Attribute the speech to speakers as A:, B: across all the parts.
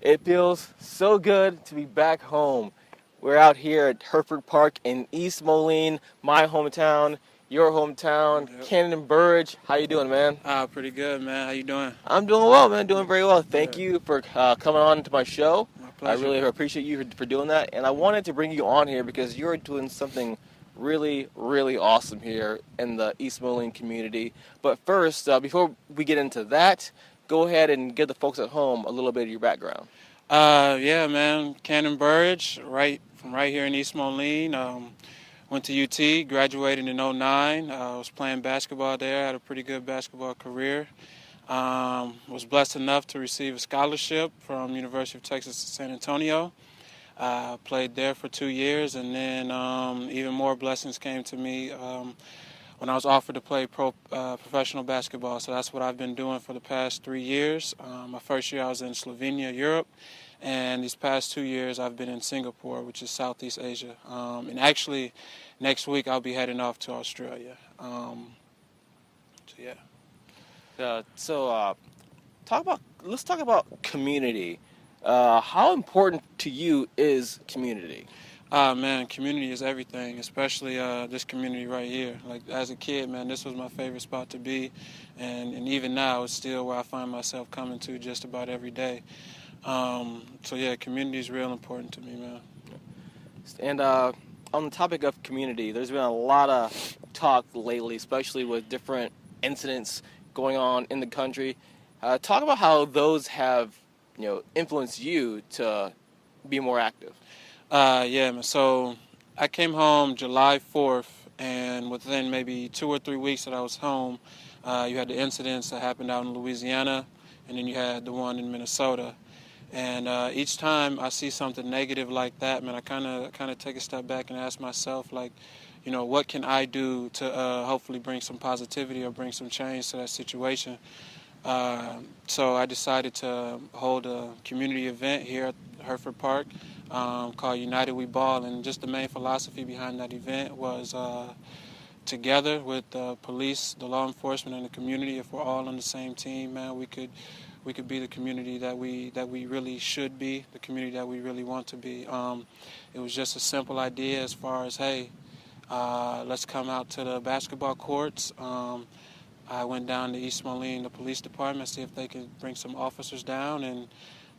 A: It feels so good to be back home. We're out here at Hereford Park in East Moline, my hometown, your hometown,
B: Yep.
A: Kannon Burrage. How you doing, man?
B: Pretty good, man. How you doing?
A: I'm doing well, man. Doing very well. Thank
B: Good.
A: you for coming on to my show.
B: My
A: I
B: pleasure.
A: really appreciate you for doing that. And I wanted to bring you on here because you're doing something really, really awesome here in the East Moline community. But first, before we get into that, go ahead and give the folks at home a little bit of your background.
B: Yeah, man. Kannon Burrage, right here in East Moline. Went to UT, graduated in '09. Was playing basketball there. Had a pretty good basketball career. Was blessed enough to receive a scholarship from University of Texas San Antonio. Played there for 2 years, and then even more blessings came to me when I was offered to play professional basketball. So that's what I've been doing for the past 3 years. My first year I was in Slovenia, Europe, and these past 2 years I've been in Singapore, which is Southeast Asia. And actually, next week I'll be heading off to Australia. So yeah.
A: Let's talk about community. How important to you is community?
B: Man, community is everything, especially this community right here. Like, as a kid, man, this was my favorite spot to be, and even now, it's still where I find myself coming to just about every day. So yeah, community is real important to me, man.
A: And on the topic of community, there's been a lot of talk lately, especially with different incidents going on in the country. Talk about how those have, influenced you to be more active.
B: Yeah, man. So I came home July 4th, and within maybe 2 or 3 weeks that I was home, you had the incidents that happened out in Louisiana, and then you had the one in Minnesota. And each time I see something negative like that, man, I kind of take a step back and ask myself, like, what can I do to hopefully bring some positivity or bring some change to that situation? So I decided to hold a community event here at Hereford Park called United We Ball, and just the main philosophy behind that event was together with the police, the law enforcement, and the community. If we're all on the same team, man, we could be the community that we really should be, the community that we really want to be. It was just a simple idea as far as, hey, let's come out to the basketball courts. I went down to East Moline, the police department, see if they could bring some officers down, and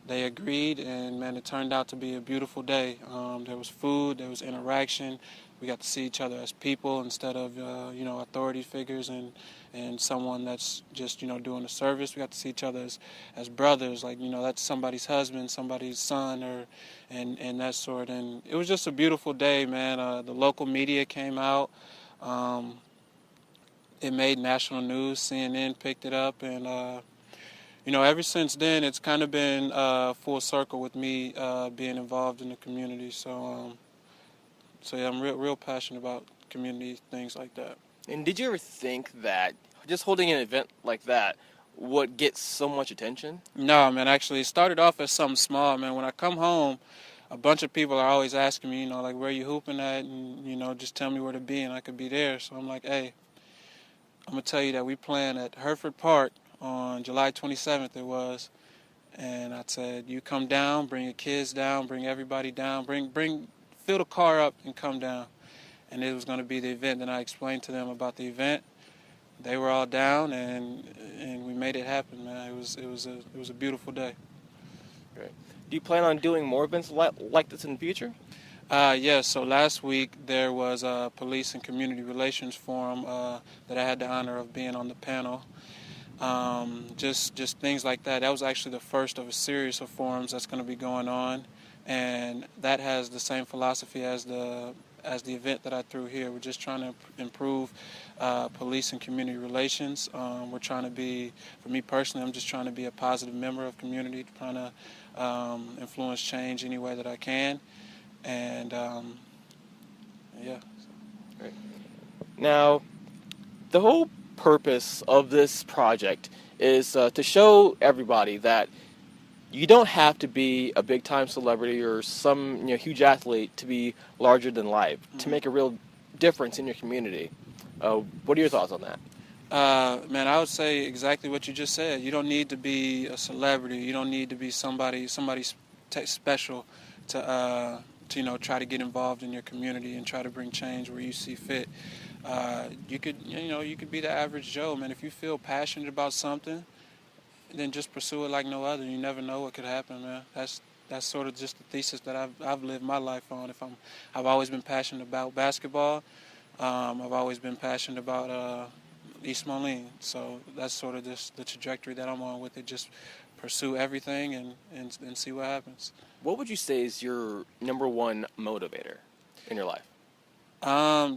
B: they agreed, and man, it turned out to be a beautiful day. There was food, there was interaction. We got to see each other as people instead of, authority figures and someone that's just, doing a service. We got to see each other as brothers, like, that's somebody's husband, somebody's son, and that sort. And it was just a beautiful day, man. The local media came out. It made national news. CNN picked it up, and ever since then, it's kind of been full circle with me being involved in the community. So yeah, I'm real passionate about community things like that.
A: And did you ever think that just holding an event like that would get so much attention?
B: No, man. Actually, it started off as something small, man. When I come home, a bunch of people are always asking me, like, where you hooping at, and just tell me where to be, and I could be there. So I'm like, hey, I'm gonna tell you that we playing at Hereford Park on July 27th. It was, and I said, you come down, bring your kids down, bring everybody down, fill the car up and come down. And it was going to be the event. And I explained to them about the event. They were all down, and we made it happen, man. It was a beautiful day.
A: Great. Do you plan on doing more events like this in the future?
B: Yes. So last week there was a police and community relations forum that I had the honor of being on the panel. Just things like that. That was actually the first of a series of forums that's going to be going on, and that has the same philosophy as the event that I threw here. We're just trying to improve police and community relations. We're trying to be, for me personally, I'm just trying to be a positive member of community, trying to influence change any way that I can. And yeah.
A: Great. Now, the whole purpose of this project is to show everybody that you don't have to be a big-time celebrity or some huge athlete to be larger than life, to make a real difference in your community. What are your thoughts on that?
B: Man, I would say exactly what you just said. You don't need to be a celebrity. You don't need to be somebody special to try to get involved in your community and try to bring change where you see fit. You could be the average Joe, man. If you feel passionate about something, then just pursue it like no other. You never know what could happen, man. That's sort of just the thesis that I've lived my life on. I've always been passionate about basketball. I've always been passionate about East Moline. So that's sort of just the trajectory that I'm on with it. Just pursue everything and see what happens.
A: What would you say is your number one motivator in your life?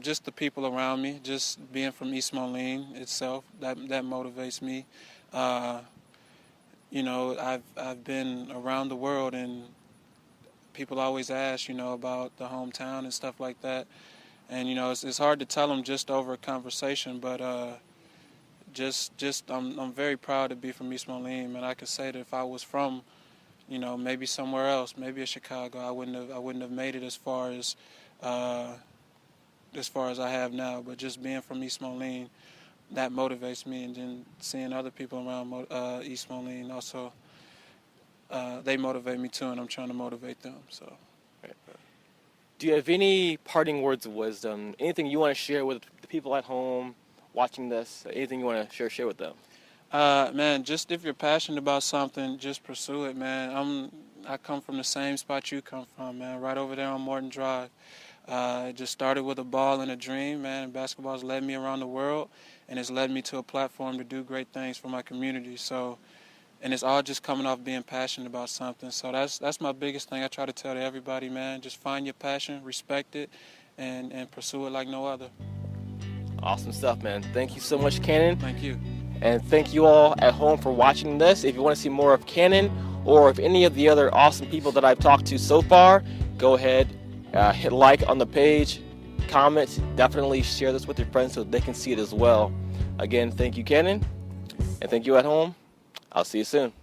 B: Just the people around me, just being from East Moline itself, that motivates me. I've been around the world, and people always ask, about the hometown and stuff like that. And it's hard to tell them just over a conversation, but I'm very proud to be from East Moline, and I could say that if I was from, maybe somewhere else, maybe in Chicago, I wouldn't have made it as far as I have now. But just being from East Moline, that motivates me, and then seeing other people around East Moline also, they motivate me too, and I'm trying to motivate them. So.
A: Do you have any parting words of wisdom? Anything you want to share with the people at home watching this? Anything you want to share with them?
B: Man, just if you're passionate about something, just pursue it, man. I come from the same spot you come from, man, right over there on Morton Drive. It just started with a ball and a dream, man. Basketball has led me around the world, and it's led me to a platform to do great things for my community. So, and it's all just coming off being passionate about something. So that's my biggest thing I try to tell to everybody, man. Just find your passion, respect it, and pursue it like no other.
A: Awesome stuff, man. Thank you so much, Kannon.
B: Thank you.
A: And thank you all at home for watching this. If you want to see more of Kannon or of any of the other awesome people that I've talked to so far, go ahead, hit like on the page, comment, definitely share this with your friends so they can see it as well. Again, thank you, Kannon, and thank you at home. I'll see you soon.